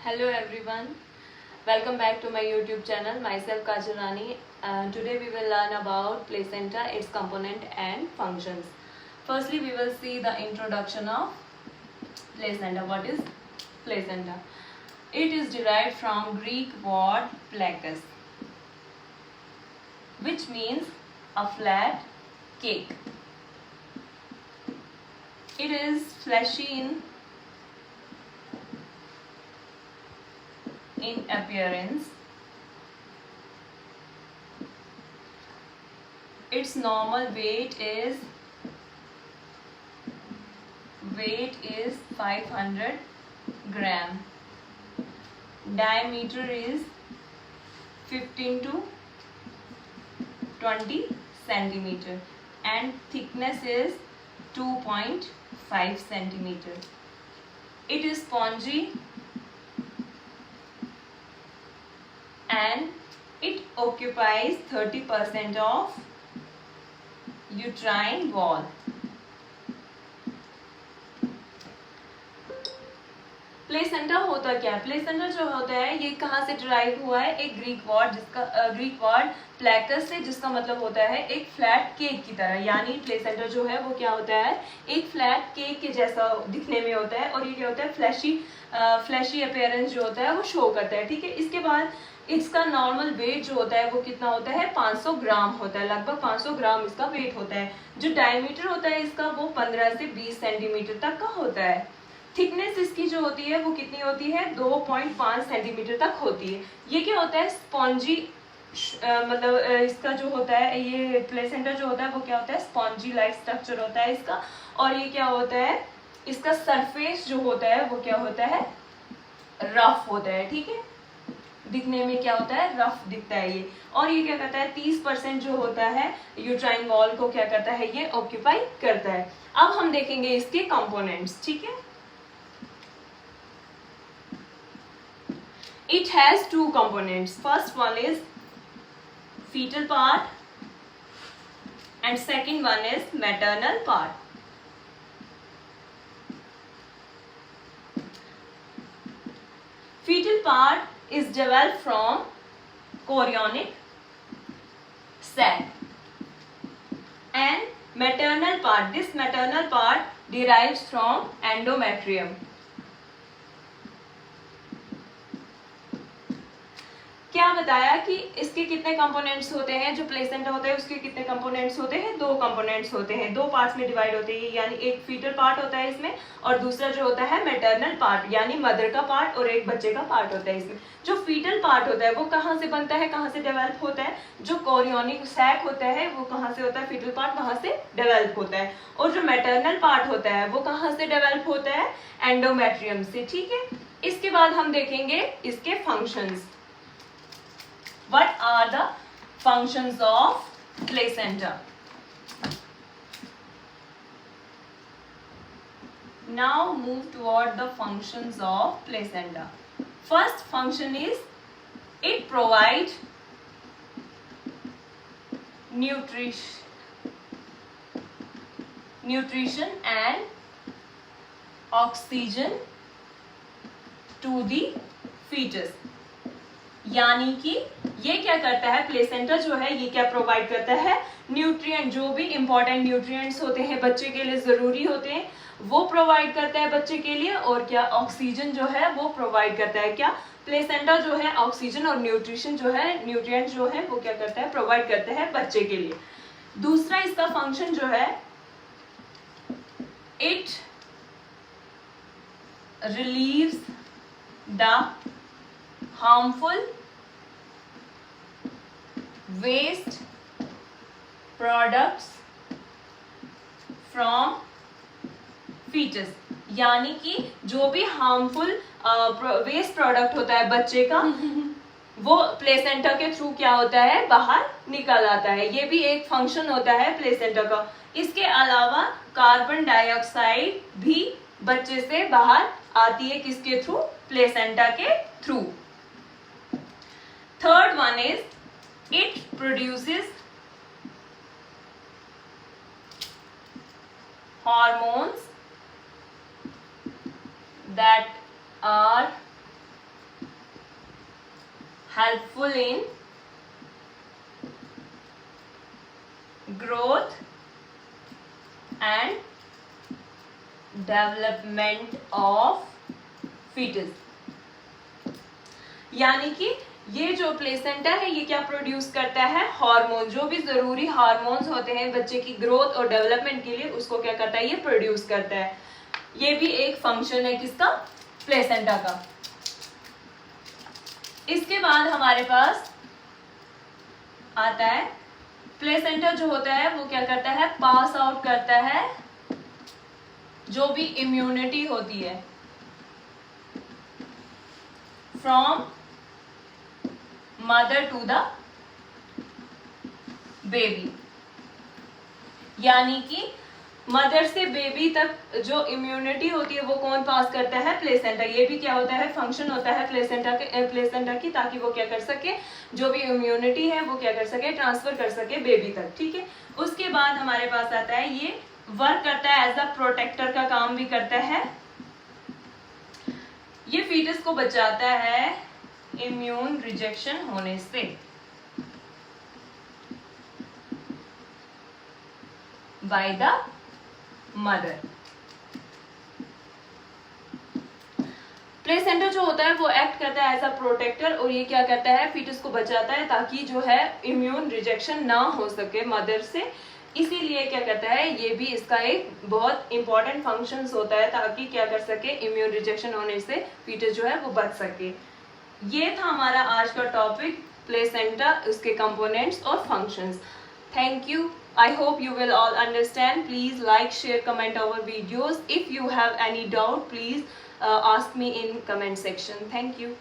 Hello everyone, welcome back to my YouTube channel. Myself Kajal Rani. Today we will learn about placenta, its component and functions. Firstly, we will see the introduction of placenta. What is placenta? It is derived from Greek word plakos, which means a flat cake. It is fleshy in appearance. Its normal weight is 500 gram. Diameter is 15 to 20 centimeter and thickness is 2.5 centimeter. It is spongy and it occupies 30% of uterine wall. Placenta होता क्या है? Placenta जो होता है ये कहाँ से derive हुआ है? एक ग्रीक वर्ड प्लेकस से, जिसका मतलब होता है एक फ्लैट केक की तरह। यानी प्लेसेंटा जो है वो क्या होता है? एक फ्लैट केक के जैसा दिखने में होता है और ये क्या होता है? फ्लैशी अपीयरेंस जो होता है वो शो करता है। ठीक है, इसके बाद इसका नॉर्मल वेट जो होता है वो कितना होता है? 500 ग्राम होता है। लगभग 500 ग्राम इसका वेट होता है। जो डायमीटर होता है इसका वो 15 से 20 सेंटीमीटर तक का होता है। थिकनेस इसकी जो होती है वो कितनी होती है? 2.5 सेंटीमीटर तक होती है। ये क्या होता है? स्पॉन्जी मतलब इसका जो होता है, ये प्लेसेंटा जो होता है वो क्या होता है? स्पॉन्जी लाइक स्ट्रक्चर होता है इसका। और ये क्या होता है? इसका सरफेस जो होता है वो क्या होता है? रफ होता है। ठीक है, दिखने में क्या होता है? रफ दिखता है ये। और ये क्या करता है? 30% जो होता है यूट्राइन वॉल को क्या करता है? ये ऑक्यूपाई करता है। अब हम देखेंगे इसके कंपोनेंट्स। ठीक है, it has two components. First one is fetal part and second one is maternal part. Fetal part is developed from chorionic sac and maternal part, this maternal part derives from endometrium. क्या बताया कि इसके कितने components होते हैं? जो placenta होता है उसके कितने कंपोनेंट्स होते हैं? 2 कंपोनेंट्स होते हैं, 2 पार्ट्स में डिवाइड होते हैं। यानी एक फीटल पार्ट होता है इसमें और दूसरा जो होता है मैटरनल पार्ट, यानी मदर का पार्ट और एक बच्चे का पार्ट होता है इसमें। जो फीटल पार्ट होता है वो कहाँ से बनता है, कहाँ से डेवलप होता है? जो कोरियोनिक सैक होता है वो कहाँ से होता है? फीटल पार्ट वहां से डेवलप होता है। और जो मैटरनल पार्ट होता है वो कहाँ से डेवलप होता है? एंडोमेट्रियम से। ठीक है, इसके बाद हम देखेंगे इसके functions. What are the functions of placenta? Now move toward the functions of placenta. First function is it provides nutrition and oxygen to the fetus. यानी कि ये क्या करता है? प्लेसेंटा जो है ये क्या प्रोवाइड करता है? न्यूट्रिएंट, जो भी इंपॉर्टेंट न्यूट्रिएंट्स होते हैं बच्चे के लिए जरूरी होते हैं वो प्रोवाइड करता है बच्चे के लिए। और क्या? ऑक्सीजन जो है वो प्रोवाइड करता है। क्या? प्लेसेंटा जो है ऑक्सीजन और न्यूट्रिशन जो है, न्यूट्रिएंट जो है वो क्या करता है? प्रोवाइड करता है बच्चे के लिए। दूसरा इसका फंक्शन जो है, it relieves the harmful waste products from fetus. यानी कि जो भी हार्मफुल वेस्ट प्रोडक्ट होता है बच्चे का वो प्लेसेंटा के थ्रू क्या होता है? बाहर निकल आता है। ये भी एक फंक्शन होता है प्लेसेंटा का। इसके अलावा कार्बन डाइऑक्साइड भी बच्चे से बाहर आती है। किसके थ्रू? प्लेसेंटा के through. Third one is it produces hormones that are helpful in growth and development of foetus. यानी कि ये जो प्लेसेंटा है ये क्या प्रोड्यूस करता है, हार्मोन, जो भी जरूरी हार्मोन्स होते हैं बच्चे की ग्रोथ और डेवलपमेंट के लिए, उसको क्या करता है, ये प्रोड्यूस करता है। ये भी एक फंक्शन है किसका, प्लेसेंटा का। इसके बाद हमारे पास आता है प्लेसेंटा जो होता है वो क्या करता है, पास आउट करता है जो भी इम्यूनिटी होती है from mother to the baby. यानी कि मदर से बेबी तक जो इम्यूनिटी होती है वो कौन पास करता है, प्लेसेंटा। ये भी क्या होता है, फंक्शन होता है प्लेसेंटा की, ताकि वो क्या कर सके, जो भी इम्यूनिटी है वो क्या कर सके, ट्रांसफर कर सके बेबी तक। ठीक है। उसके बाद हमारे पास आता है, ये वर्क करता है एज अ प्रोटेक्टर का काम भी करता है। ये फीटस को बचाता है इम्यून रिजेक्शन होने से। By the mother. प्लेसेंटा जो होता है वो एक्ट करता है एज अ प्रोटेक्टर, और ये क्या करता है, फीटस को बचाता है ताकि जो है इम्यून रिजेक्शन ना हो सके मदर से। इसीलिए क्या करता है, ये भी इसका एक बहुत इंपॉर्टेंट फंक्शंस होता है ताकि क्या कर सके, इम्यून रिजेक्शन होने से फीटस जो है वो बच सके। ये था हमारा आज का टॉपिक, प्लेसेंटा, उसके कंपोनेंट्स और functions. Thank you. I hope you will all understand. Please like, share, comment our videos. If you have any doubt, please ask me in comment section. Thank you.